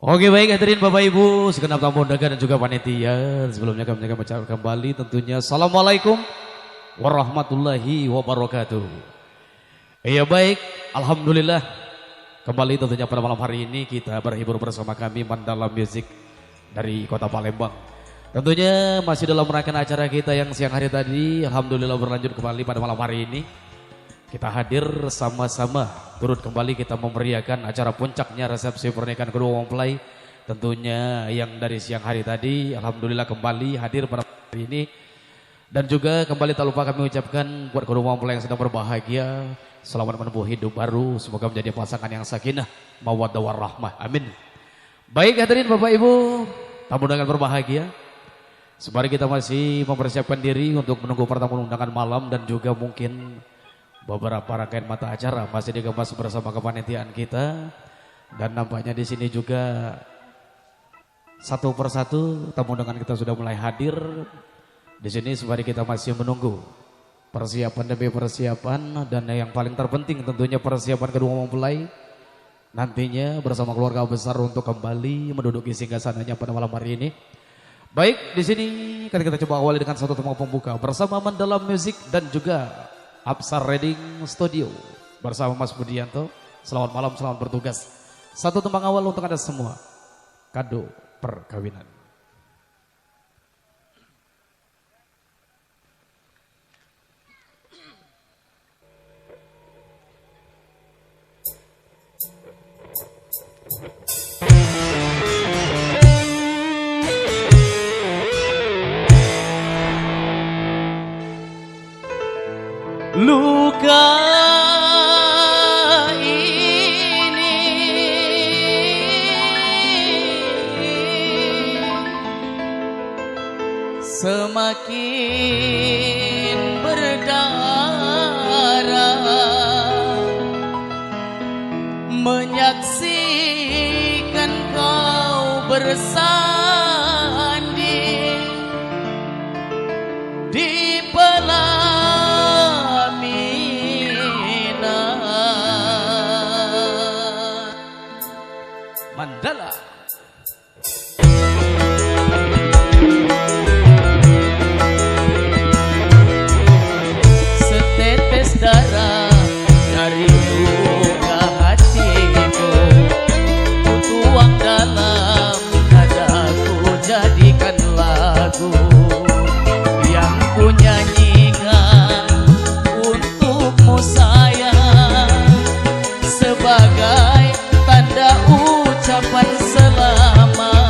Oke baik hadirin Bapak Ibu, segenap tamu undangan dan juga panitia. Sebelumnya kami akan mengucapkan kembali tentunya Assalamualaikum warahmatullahi wabarakatuh. Iya baik, Alhamdulillah kembali tentunya pada malam hari ini kita berhibur bersama kami Mandala Music dari Kota Palembang. Tentunya masih dalam rangkaian acara kita yang siang hari tadi, Alhamdulillah berlanjut kembali pada malam hari ini. Kita hadir sama-sama turut kembali kita memeriahkan acara puncaknya resepsi pernikahan kedua mempelai. Tentunya yang dari siang hari tadi Alhamdulillah kembali hadir pada hari ini. Dan juga kembali tak lupa kami ucapkan buat kedua mempelai yang sedang berbahagia, selamat menempuh hidup baru, semoga menjadi pasangan yang sakinah mawaddah warahmah, amin. Baik hadirin Bapak Ibu, tamu undangan berbahagia, sembari kita masih mempersiapkan diri untuk menunggu pertemuan undangan malam dan juga mungkin beberapa rangkaian mata acara masih dikemas bersama kepanitiaan kita. Dan nampaknya di sini juga satu persatu tamu undangan kita sudah mulai hadir di sini. Sembari kita masih menunggu persiapan demi persiapan, dan yang paling terpenting tentunya persiapan kedua mempelai nantinya bersama keluarga besar untuk kembali menduduki singgasananya pada malam hari ini. Baik, di sini kan kita coba awali dengan satu tema pembuka bersama Mandala Music dan juga Absar Reading Studio bersama Mas Budianto. Selamat malam, selamat bertugas. Satu tembang awal untuk Anda semua, kado perkawinan. Luka ini semakin berdarah, menyaksikan kau bersanding di pelaminan Mandala. Setetes darah dari luka hatiku tuang dalam nadaku, jadikan lagu yang ku nyanyikan untukmu sayang, sebagai tanda ucapan selamat.